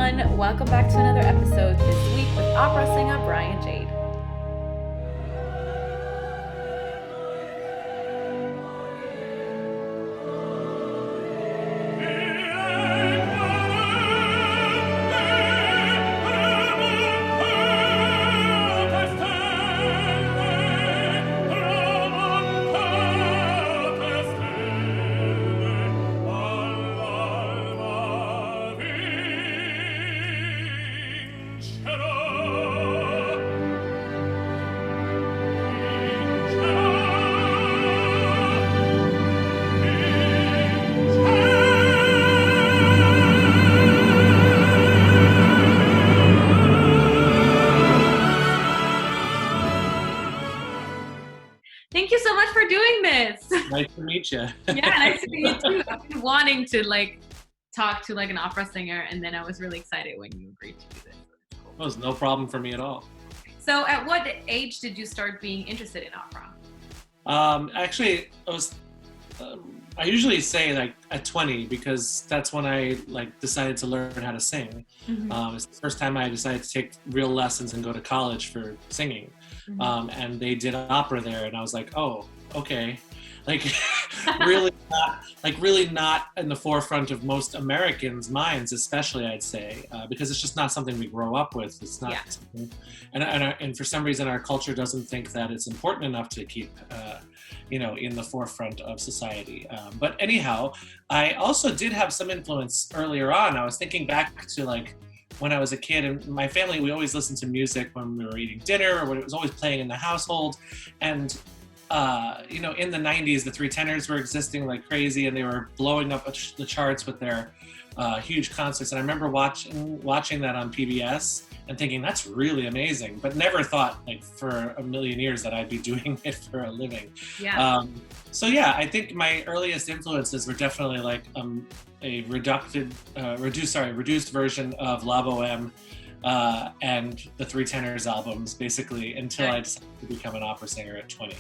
everyone. Welcome back to another episode this week with opera singer Brian Jagde. Thank you so much for doing this. Nice to meet you. Yeah, nice to meet you too. I've been wanting to talk to an opera singer, and then I was really excited when you agreed to do this. Cool. It was no problem for me at all. So at what age did you start being interested in opera? Actually, I usually say at 20 because that's when I decided to learn how to sing. Mm-hmm. It's the first time I decided to take real lessons and go to college for singing. Mm-hmm. And they did opera there, and I was like, oh, okay. Really not in the forefront of most Americans' minds, especially I'd say, because it's just not something we grow up with. It's not something, and for some reason our culture doesn't think that it's important enough to keep, in the forefront of society. But anyhow, I also did have some influence earlier on. I was thinking back to when I was a kid, and my family, we always listened to music when we were eating dinner or when it was always playing in the household. And in the 90s, the three tenors were existing like crazy, and they were blowing up the charts with their huge concerts. And I remember watching that on PBS and thinking, that's really amazing, but never thought for a million years that I'd be doing it for a living. Yeah. I think my earliest influences were definitely a reduced version of La Boheme and the Three Tenors albums, basically, until I decided to become an opera singer at 20.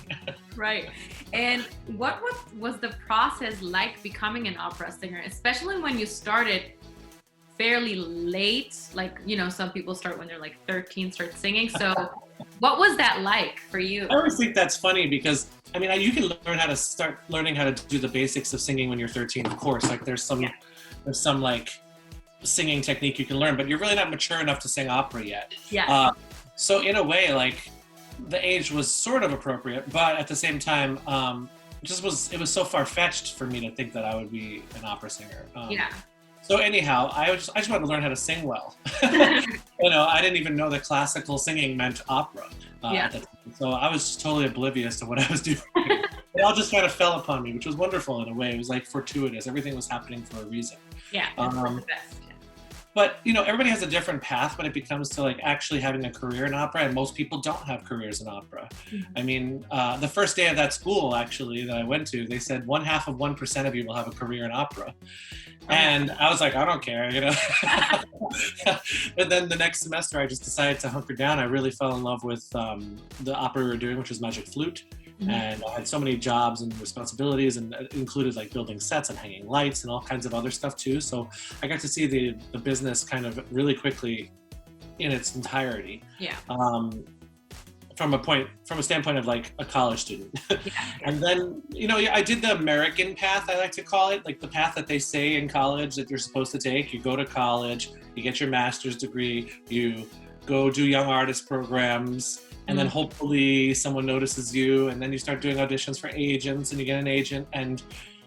Right. And what was the process like becoming an opera singer, especially when you started fairly late? Some people start when they're 13, start singing. So what was that like for you? I always think that's funny because, you can start learning how to do the basics of singing when you're 13, of course. There's some singing technique you can learn, but you're really not mature enough to sing opera yet. Yeah. So in a way, the age was sort of appropriate, but at the same time, it was so far-fetched for me to think that I would be an opera singer. So anyhow, I just wanted to learn how to sing well. I didn't even know that classical singing meant opera at the time. So I was just totally oblivious to what I was doing. It all just kind of fell upon me, which was wonderful in a way. It was fortuitous. Everything was happening for a reason. Yeah, it's the best. But, everybody has a different path when it comes to actually having a career in opera, and most people don't have careers in opera. Mm-hmm. The first day of that school, actually, that I went to, they said 0.5% of you will have a career in opera. And I was like, I don't care, But then the next semester, I just decided to hunker down. I really fell in love with the opera we were doing, which was Magic Flute. Mm-hmm. And I had so many jobs and responsibilities, and it included building sets and hanging lights and all kinds of other stuff too. So I got to see the business kind of really quickly in its entirety. Yeah. From a standpoint of a college student. And then, I did the American path, I like to call it, the path that they say in college that you're supposed to take. You go to college, you get your master's degree, you go do young artist programs, and then hopefully someone notices you, and then you start doing auditions for agents, and you get an agent, and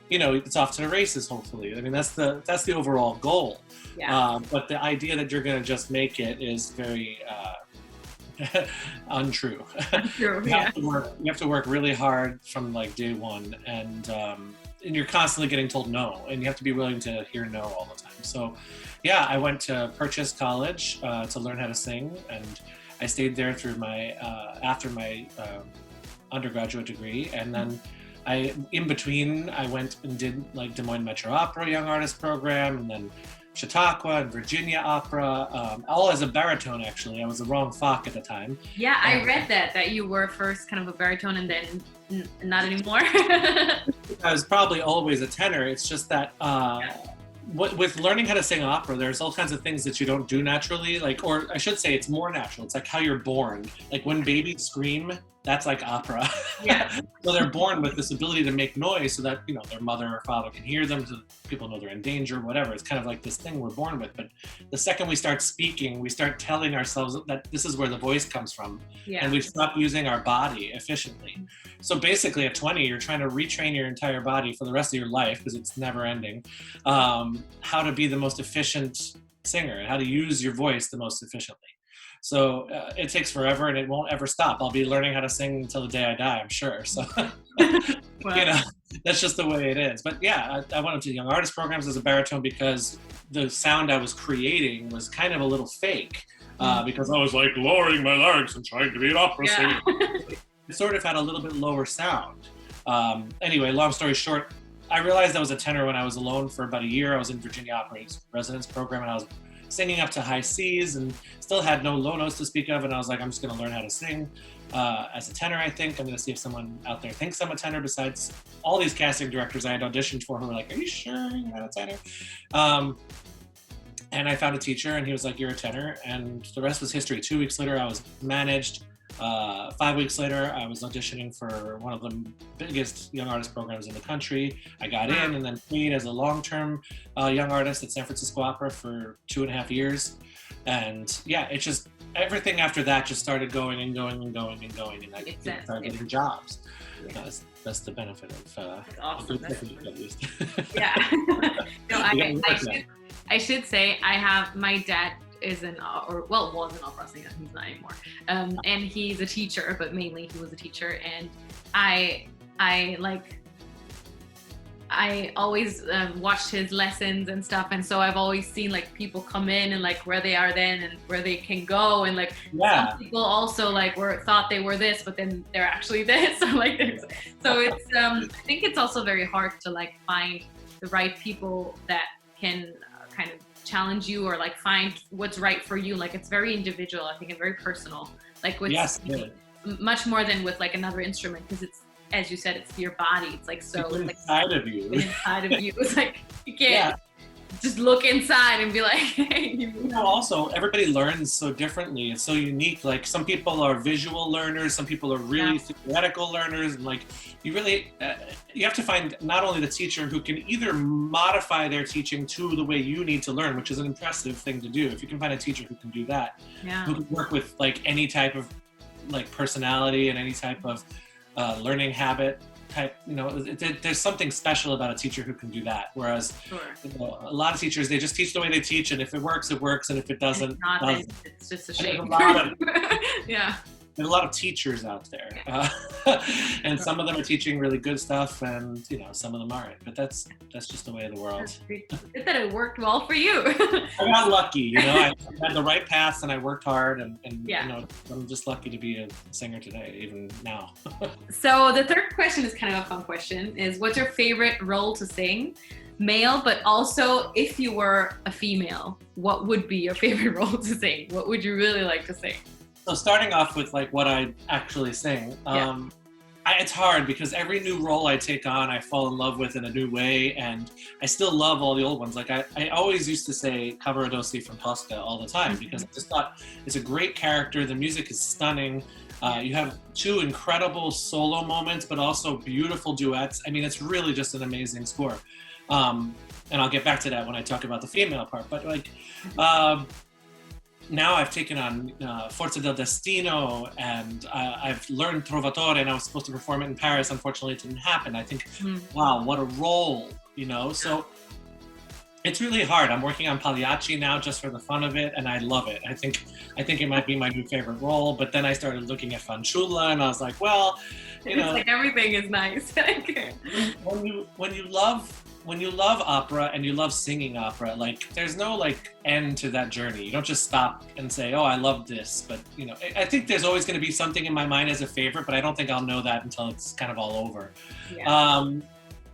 it's off to the races, hopefully. That's the overall goal. Yeah. But the idea that you're going to just make it is very untrue. True, You have to work really hard from day one, and you're constantly getting told no, and you have to be willing to hear no all the time. So I went to Purchase College to learn how to sing, and I stayed there through my after my undergraduate degree, and then in between I went and did Des Moines Metro Opera Young Artist Program, and then Chautauqua and Virginia Opera, all as a baritone. Actually, I was the wrong Fock at the time. Yeah, I read that you were first kind of a baritone and then not anymore. I was probably always a tenor. It's just that with learning how to sing opera, there's all kinds of things that you don't do naturally, like, or I should say it's more natural. It's like how you're born. Like when babies scream, that's like opera. Yeah. So they're born with this ability to make noise so that, you know, their mother or father can hear them, so people know they're in danger, whatever. It's kind of like this thing we're born with. But the second we start speaking, we start telling ourselves that this is where the voice comes from. Yeah. And we stop using our body efficiently. So basically at 20, you're trying to retrain your entire body for the rest of your life, because it's never ending, how to be the most efficient singer and how to use your voice the most efficiently. So it takes forever and it won't ever stop. I'll be learning how to sing until the day I die, I'm sure. So, Wow. you know, that's just the way it is. But yeah, I went into young artist programs as a baritone because the sound I was creating was kind of a little fake, because I was like lowering my larynx and trying to be an opera singer. It sort of had a little bit lower sound. Anyway, long story short, I realized I was a tenor when I was alone for about a year. I was in Virginia Opera's residence program, and I was singing up to high C's and still had no low notes to speak of. And I was like, I'm just going to learn how to sing as a tenor, I think. I'm going to see if someone out there thinks I'm a tenor, besides all these casting directors I had auditioned for who were like, are you sure you're not a tenor? And I found a teacher, and he was like, you're a tenor. And the rest was history. 2 weeks later, I was managed. 5 weeks later, I was auditioning for one of the biggest young artist programs in the country. I got in and then stayed as a long-term young artist at San Francisco Opera for 2.5 years. And yeah, it just, everything after that just started going and going and going and going. And I started getting jobs. Yeah. That's the benefit of awesome. at least. Yeah. No, I should say my dad was an opera singer. He's not anymore. And he's a teacher, but mainly he was a teacher. And I always watched his lessons and stuff, and so I've always seen like people come in and like where they are then and where they can go, and like some people also like thought they were this, but then they're actually this. So it's I think it's also very hard to like find the right people that can kind of challenge you or like find what's right for you. Like it's very individual, I think, and very personal, like with much more than with like another instrument, because it's, as you said, it's your body. It's like so it's like inside of you. Inside of you. It's like you can't just look inside and be like, hey. You know, also everybody learns so differently. It's so unique. Like some people are visual learners, some people are really theoretical learners, and like you really you have to find not only the teacher who can either modify their teaching to the way you need to learn, which is an impressive thing to do. If you can find a teacher who can do that, who can work with like any type of like personality and any type of learning habit type, you know, there's something special about a teacher who can do that. Whereas you know, a lot of teachers, they just teach the way they teach, and if it works, it works, and if it doesn't, it's just a shame. There's a lot of teachers out there, and some of them are teaching really good stuff, and you know, some of them aren't. But that's just the way of the world. Good that it worked well for you. I got lucky, you know. I had the right paths, and I worked hard, and you know, I'm just lucky to be a singer today, even now. So the third question is kind of a fun question: is what's your favorite role to sing? Male, but also if you were a female, what would be your favorite role to sing? What would you really like to sing? So starting off with like what I actually sing, it's hard because every new role I take on, I fall in love with in a new way, and I still love all the old ones. Like I always used to say Cavaradossi from Tosca all the time, because I just thought it's a great character. The music is stunning. You have two incredible solo moments, but also beautiful duets. I mean, it's really just an amazing score. And I'll get back to that when I talk about the female part. But like, now I've taken on Forza del Destino, and I've learned Trovatore, and I was supposed to perform it in Paris. Unfortunately, it didn't happen. I think, wow, what a role, you know? So it's really hard. I'm working on Pagliacci now just for the fun of it, and I love it. I think it might be my new favorite role, but then I started looking at Fanciulla, and I was like, well, you know. It's like everything is nice. When you love opera and you love singing opera, like there's no like end to that journey. You don't just stop and say, oh, I love this. But you know, I think there's always going to be something in my mind as a favorite, but I don't think I'll know that until it's kind of all over.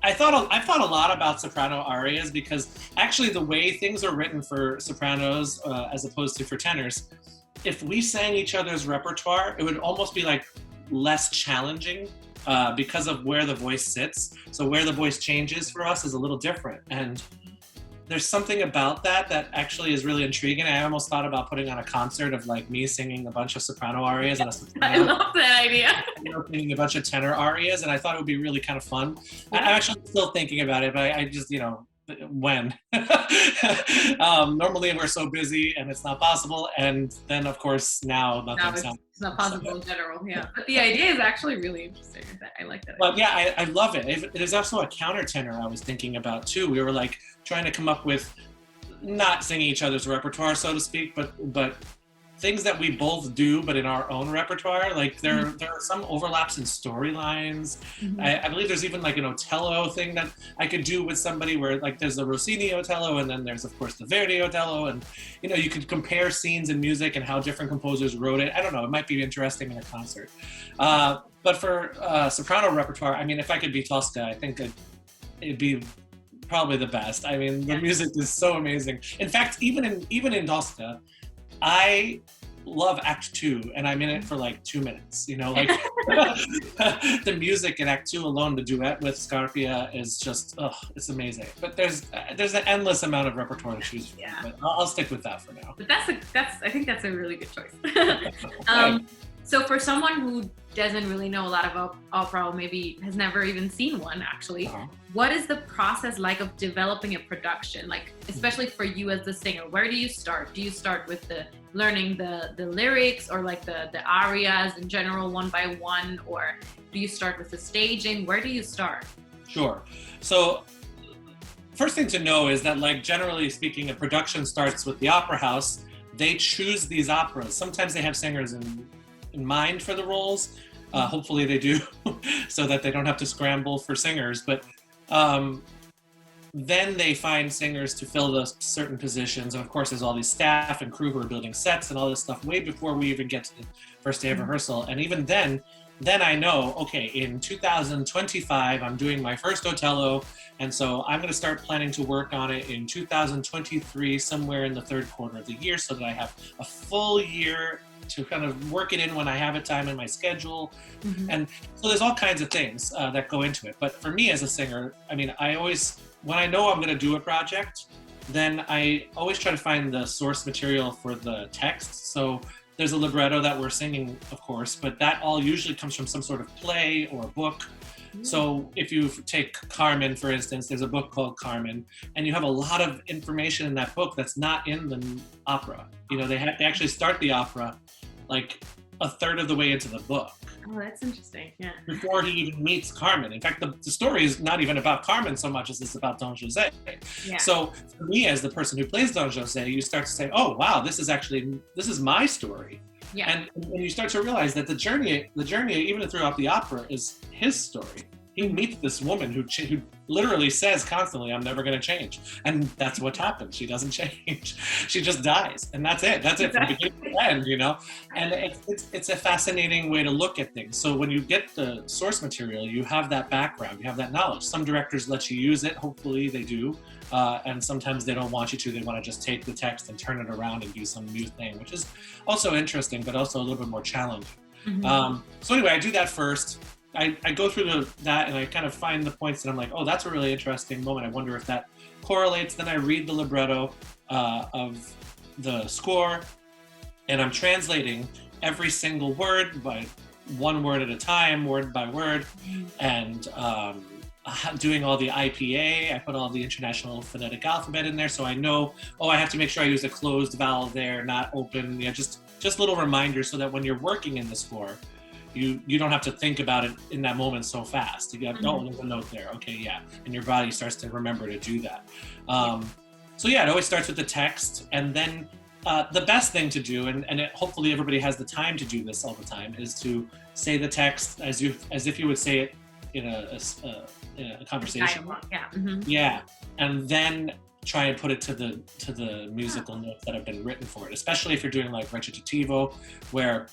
I've thought a lot about soprano arias, because actually the way things are written for sopranos as opposed to for tenors, if we sang each other's repertoire, it would almost be like less challenging. Because of where the voice sits. So where the voice changes for us is a little different. And there's something about that that actually is really intriguing. I almost thought about putting on a concert of like me singing a bunch of soprano arias and a soprano. I love that idea. Singing a bunch of tenor arias, and I thought it would be really kind of fun. I'm actually still thinking about it, but I just, when. Normally we're so busy and it's not possible, and then of course now it's not possible in general. Yeah, but the idea is actually really interesting. I like that. But yeah, I love it. It is also a countertenor I was thinking about too. We were like trying to come up with not singing each other's repertoire, so to speak, but things that we both do, but in our own repertoire. Like there are some overlaps in storylines. I believe there's even like an Otello thing that I could do with somebody, where like there's the Rossini Otello, and then there's of course the Verdi Otello, and you could compare scenes in music and how different composers wrote it. I don't know, it might be interesting in a concert. But for soprano repertoire, I mean, if I could be Tosca, I think it'd be probably the best. I mean, the music is so amazing. In fact, even in Tosca, I love Act 2, and I'm in it for like 2 minutes. Like the music in Act 2 alone, the duet with Scarpia is just, it's amazing. But there's an endless amount of repertoire to choose from. Yeah. But I'll stick with that for now. But I think that's a really good choice. So for someone who doesn't really know a lot about opera, or maybe has never even seen one actually, what is the process like of developing a production? Like, especially for you as the singer, where do you start? Do you start with learning the lyrics, or like the arias in general one by one, or do you start with the staging? Where do you start? Sure. So first thing to know is that, like, generally speaking, a production starts with the opera house. They choose these operas. Sometimes they have singers in mind for the roles. Hopefully they do, so that they don't have to scramble for singers. But then they find singers to fill those certain positions. And of course, there's all these staff and crew who are building sets and all this stuff way before we even get to the first day of rehearsal. And even then I know, okay, in 2025, I'm doing my first Otello. And so I'm going to start planning to work on it in 2023, somewhere in the third quarter of the year, so that I have a full year to kind of work it in when I have a time in my schedule. And so there's all kinds of things that go into it. But for me as a singer, I mean, when I know I'm going to do a project, then I always try to find the source material for the text. So there's a libretto that we're singing, of course, but that all usually comes from some sort of play or book. So if you take Carmen, for instance, there's a book called Carmen, and you have a lot of information in that book that's not in the opera. They actually start the opera like a third of the way into the book. Oh, that's interesting. Yeah. Before he even meets Carmen. In fact, the story is not even about Carmen so much as it's about Don Jose. Yeah. So for me, as the person who plays Don Jose, you start to say, oh, wow, this is my story. Yeah. And you start to realize that the journey, even throughout the opera, is his story. He meets this woman who literally says constantly, I'm never going to change. And that's what happens. She doesn't change. She just dies. And that's it. That's it from beginning to end, And it's a fascinating way to look at things. So when you get the source material, you have that background, you have that knowledge. Some directors let you use it. Hopefully they do. And sometimes they don't want you to. They want to just take the text and turn it around and do some new thing, which is also interesting, but also a little bit more challenging. So anyway, I do that first. I go through that and I kind of find the points that I'm like, oh, that's a really interesting moment. I wonder if that correlates. Then I read the libretto of the score, and I'm translating every single word by one word at a time, word by word, and doing all the IPA. I put all the International Phonetic Alphabet in there, so I know, I have to make sure I use a closed vowel there, not open. Just little reminders, so that when you're working in the score, you don't have to think about it in that moment so fast. You got, there's a note there. Okay, yeah. And your body starts to remember to do that. So yeah, it always starts with the text. And then the best thing to do, and hopefully everybody has the time to do this all the time, is to say the text as if you would say it in a conversation. Yeah. And then try and put it to the musical notes that have been written for it, especially if you're doing like recitativo, where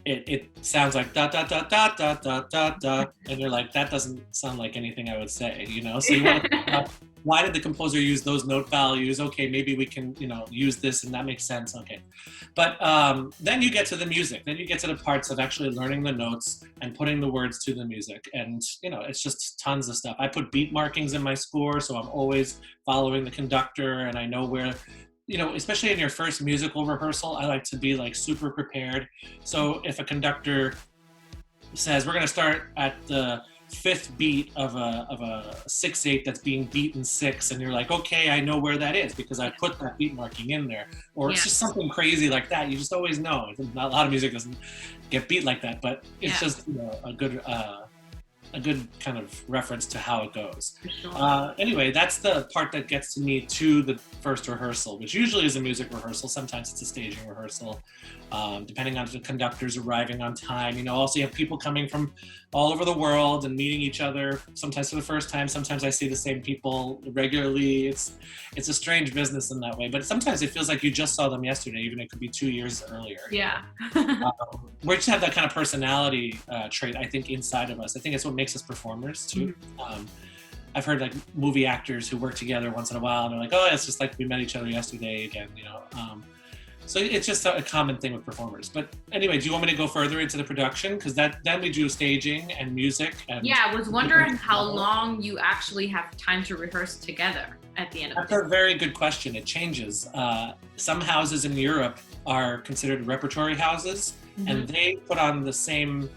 it sounds like da da da da da da da da, and you're like, that doesn't sound like anything I would say, So you want to why did the composer use those note values? Okay, maybe we can, use this and that makes sense. Okay. But then you get to the music. Then you get to the parts of actually learning the notes and putting the words to the music. And, it's just tons of stuff. I put beat markings in my score, so I'm always following the conductor and I know where, especially in your first musical rehearsal, I like to be like super prepared. So if a conductor says, we're going to start at the fifth beat of a 6/8 that's being beat in 6, and you're like, okay, I know where that is because I put that beat marking in there, or it's just something crazy like that. You just always know. Not a lot of music doesn't get beat like that, but it's just a good kind of reference to how it goes. Sure. Anyway, that's the part that gets to me to the first rehearsal, which usually is a music rehearsal. Sometimes it's a staging rehearsal, depending on if the conductor's arriving on time. Also you have people coming from all over the world and meeting each other, sometimes for the first time. Sometimes I see the same people regularly. It's a strange business in that way, but sometimes it feels like you just saw them yesterday, even it could be 2 years earlier. Yeah. We just have that kind of personality trait, I think, inside of us. I think it's what makes us performers too. I've heard like movie actors who work together once in a while and they're like, oh, it's just like we met each other yesterday again, so it's just a common thing with performers. But anyway, do you want me to go further into the production? Because then we do staging and music. And I was wondering how long you actually have time to rehearse together at the end of it. That's a very good question. It changes. Some houses in Europe are considered repertory houses, and they put on the same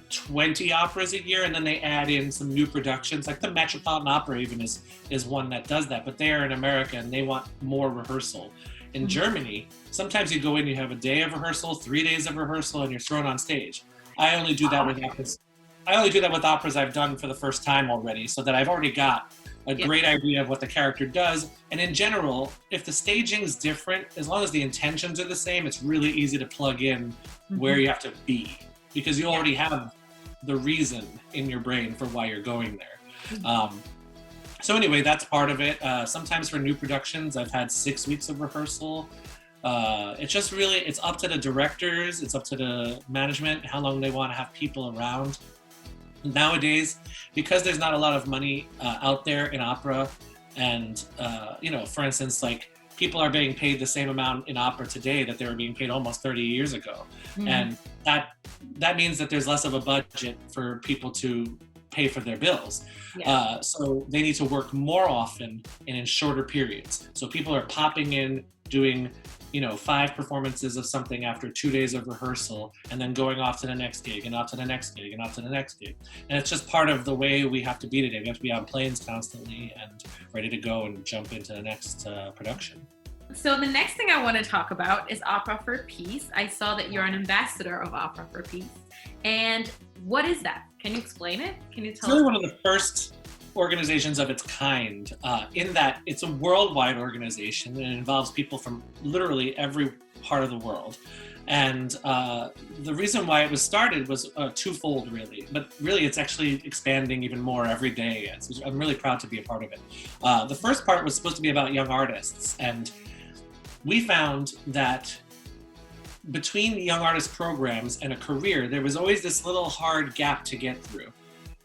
20 operas a year, and then they add in some new productions. Like the Metropolitan Opera even is one that does that, but they are in America and they want more rehearsal. In Germany, sometimes you go in, you have a day of rehearsal, 3 days of rehearsal, and you're thrown on stage. I only do that with operas. I only do that with operas I've done for the first time already, so that I've already got a great idea of what the character does. And in general, if the staging's different, as long as the intentions are the same, it's really easy to plug in where you have to be, because you already have the reason in your brain for why you're going there. So anyway, that's part of it. Sometimes for new productions, I've had 6 weeks of rehearsal. It's just really, it's up to the directors, it's up to the management, how long they want to have people around. Nowadays, because there's not a lot of money out there in opera, and for instance, like people are being paid the same amount in opera today that they were being paid almost 30 years ago. And that means that there's less of a budget for people to pay for their bills. So they need to work more often and in shorter periods. So people are popping in, doing 5 performances of something after 2 days of rehearsal, and then going off to the next gig and off to the next gig and off to the next gig. And it's just part of the way we have to be today. We have to be on planes constantly and ready to go and jump into the next production. So the next thing I want to talk about is Opera for Peace. I saw that you're an ambassador of Opera for Peace. And what is that? Can you explain it? Can you tell us? It's really one of the first organizations of its kind, in that it's a worldwide organization and it involves people from literally every part of the world. And the reason why it was started was twofold, really. But really, it's actually expanding even more every day. I'm really proud to be a part of it. The first part was supposed to be about young artists, and we found that between young artist programs and a career, there was always this little hard gap to get through.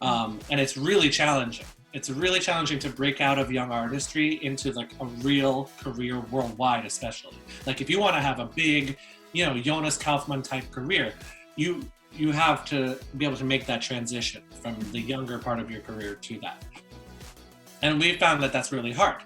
And it's really challenging. It's really challenging to break out of young artistry into like a real career worldwide, especially. Like if you want to have a big, Jonas Kaufmann type career, you have to be able to make that transition from the younger part of your career to that. And we found that that's really hard.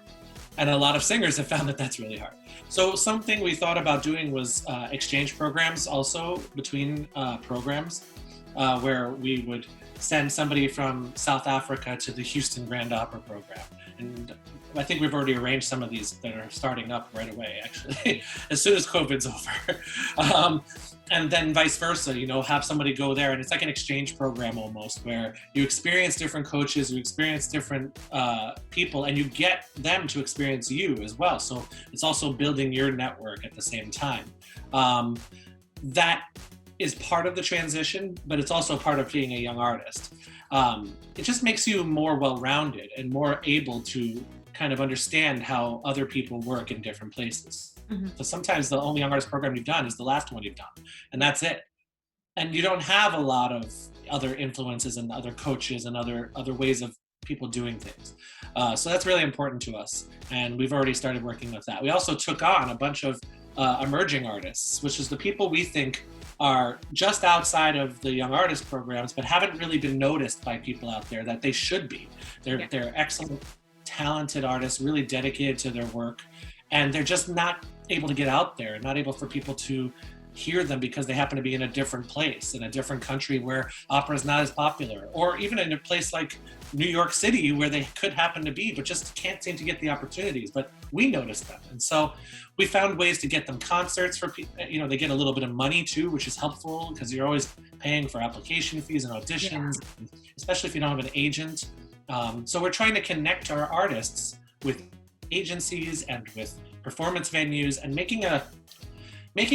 And a lot of singers have found that that's really hard. So something we thought about doing was exchange programs also between programs, where we would send somebody from South Africa to the Houston Grand Opera program. And I think we've already arranged some of these that are starting up right away, actually, as soon as COVID's over. And then vice versa, have somebody go there. And it's like an exchange program almost, where you experience different coaches, you experience different people, and you get them to experience you as well. So it's also building your network at the same time. That is part of the transition, but it's also part of being a young artist. It just makes you more well-rounded and more able to kind of understand how other people work in different places. So sometimes the only young artist program you've done is the last one you've done, and that's it. And you don't have a lot of other influences and other coaches and other ways of people doing things. So that's really important to us, and we've already started working with that. We also took on a bunch of emerging artists, which is the people we think are just outside of the young artist programs, but haven't really been noticed by people out there that they should be. They're excellent, talented artists, really dedicated to their work, and they're just not able to get out there, not able for people to hear them because they happen to be in a different place, in a different country where opera is not as popular, or even in a place like New York City where they could happen to be, but just can't seem to get the opportunities. But we noticed them. And so we found ways to get them concerts for people. You know, they get a little bit of money too, which is helpful because you're always paying for application fees and auditions, especially if you don't have an agent. So we're trying to connect our artists with agencies and with performance venues, and making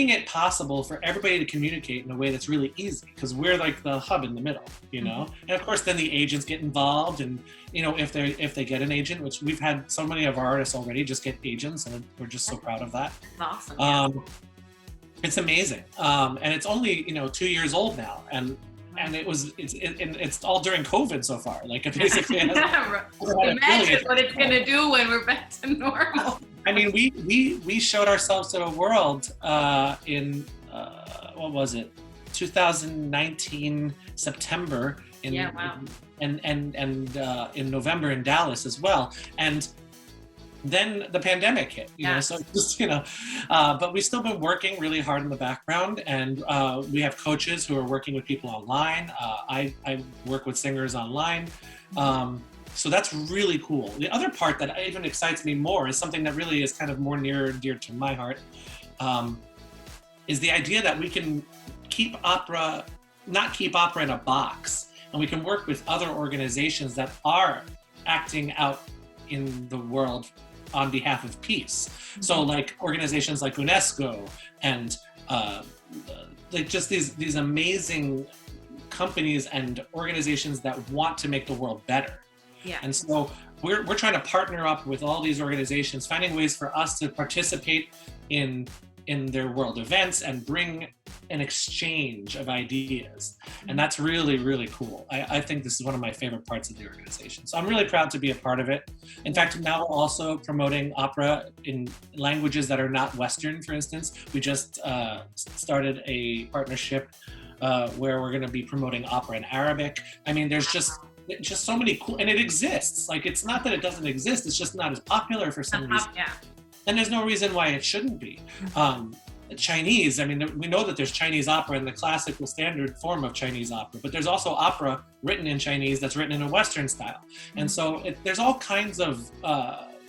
it possible for everybody to communicate in a way that's really easy, because we're like the hub in the middle, you know. And of course then the agents get involved, and you know, if they get an agent, which we've had so many of our artists already just get agents, and we're just so proud of that. Awesome. It's amazing, and it's only, you know, 2 years old now, and it's all during COVID so far. Like it basically has, imagine what it's gonna do when we're back to normal. I mean, we showed ourselves to the world in what was it, 2019 September in and in November in Dallas as well, and then the pandemic hit, you know, so just, you know, but we've still been working really hard in the background, and we have coaches who are working with people online. I work with singers online. So that's really cool. The other part that even excites me more is something that really is kind of more near and dear to my heart, is the idea that we can not keep opera in a box, and we can work with other organizations that are acting out in the world on behalf of peace. So like organizations like UNESCO and like just these amazing companies and organizations that want to make the world better. And so we're trying to partner up with all these organizations, finding ways for us to participate in their world events and bring an exchange of ideas. And that's really, really cool. I think this is one of my favorite parts of the organization. So I'm really proud to be a part of it. In fact, now we're also promoting opera in languages that are not Western, for instance. We just started a partnership where we're gonna be promoting opera in Arabic. I mean, there's just so many cool, and it exists. Like, it's not that it doesn't exist, it's just not as popular for some reason. And there's no reason why it shouldn't be. Chinese, I mean, we know that there's Chinese opera in the classical standard form of Chinese opera, but there's also opera written in Chinese that's written in a Western style. And so there's all kinds of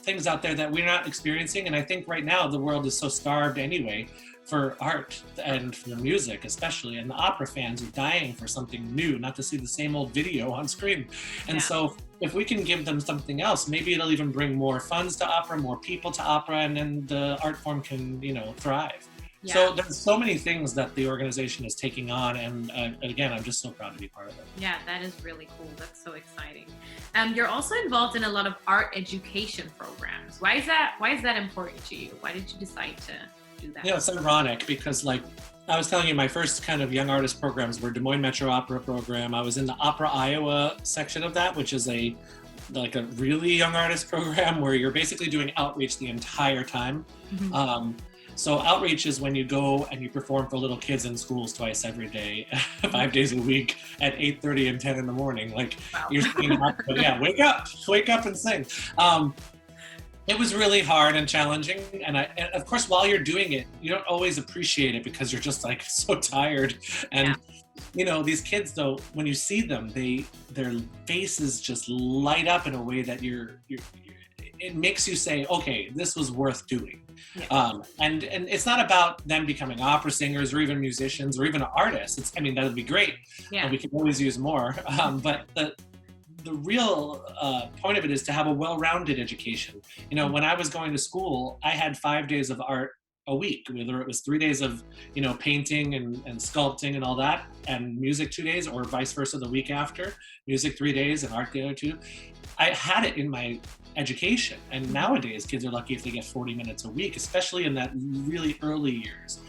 things out there that we're not experiencing. And I think right now the world is so starved anyway for art and for music especially, and the opera fans are dying for something new, not to see the same old video on screen. And so if we can give them something else, maybe it'll even bring more funds to opera, more people to opera, and then the art form can, you know, thrive. So there's so many things that the organization is taking on, and again, I'm just so proud to be part of it. Yeah, that is really cool. That's so exciting. You're also involved in a lot of art education programs. Why is that important to you? Why did you decide to do that? Yeah, it's ironic because, like I was telling you, my first kind of young artist programs were Des Moines Metro Opera program. I was in the Opera Iowa section of that, which is like a really young artist program where you're basically doing outreach the entire time. So outreach is when you go and you perform for little kids in schools twice every day, 5 days a week at 8:30 and 10 in the morning. Like you're singing, wake up and sing. It was really hard and challenging. And of course, while you're doing it, you don't always appreciate it because you're just like so tired. And you know, these kids though, when you see them, their faces just light up in a way that it makes you say, okay, this was worth doing. And it's not about them becoming opera singers or even musicians or even artists. I mean, that would be great. And we can always use more. But the real point of it is to have a well-rounded education. You know, when I was going to school, I had 5 days of art a week, whether it was 3 days of, you know, painting and sculpting and all that, and music 2 days, or vice versa the week after, music 3 days and art the other 2. I had it in my education, and nowadays kids are lucky if they get 40 minutes a week, especially in that really early years.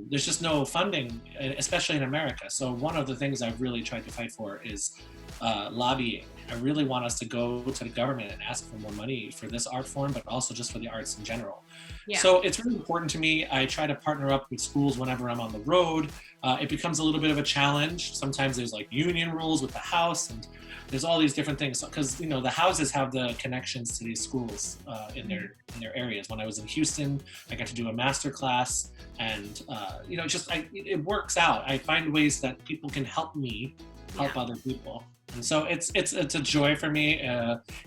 There's just no funding, especially in America. So one of the things I've really tried to fight for is lobbying I really want us to go to the government and ask for more money for this art form, but also just for the arts in general. Yeah. So it's really important to me. I try to partner up with schools whenever I'm on the road. It becomes a little bit of a challenge. Sometimes there's like union rules with the house, and there's all these different things, because you know the houses have the connections to these schools in their areas. When I was in Houston, I got to do a master class, and you know, it works out. I find ways that people can help me help other people. And so it's a joy for me.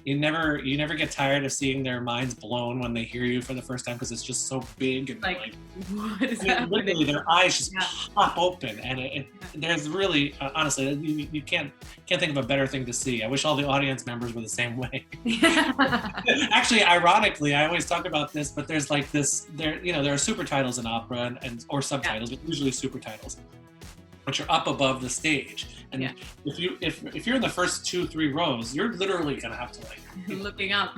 You never get tired of seeing their minds blown when they hear you for the first time, because it's just so big and like what is happening? Literally their eyes just pop open, and there's really honestly you can't think of a better thing to see. I wish all the audience members were the same way. Actually, ironically, I always talk about this, but there's like there are super titles in opera and or subtitles, but usually super titles, which are up above the stage. And if you're in the first 2-3 rows, you're literally gonna have to like looking up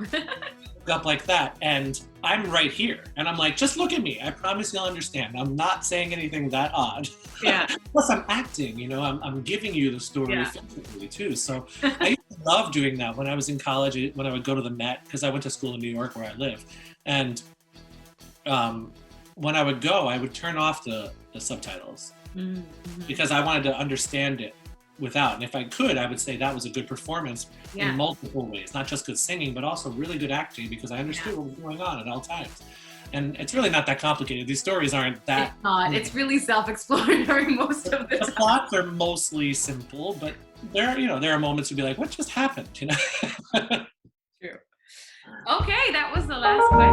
look up like that. And I'm right here, and I'm like, just look at me. I promise you'll understand. I'm not saying anything that odd. Yeah. Plus, I'm acting. You know, I'm giving you the story physically too. So I used to love doing that when I was in college. When I would go to the Met, because I went to school in New York where I live, and when I would go, I would turn off the subtitles. Mm-hmm. Because I wanted to understand it without. And if I could, I would say that was a good performance in multiple ways, not just good singing, but also really good acting, because I understood what was going on at all times. And it's really not that complicated. These stories aren't that. It's not. It's really self-explanatory most of the time. The plots are mostly simple, but there are moments to be like, what just happened? You know. True. Okay, that was the last question.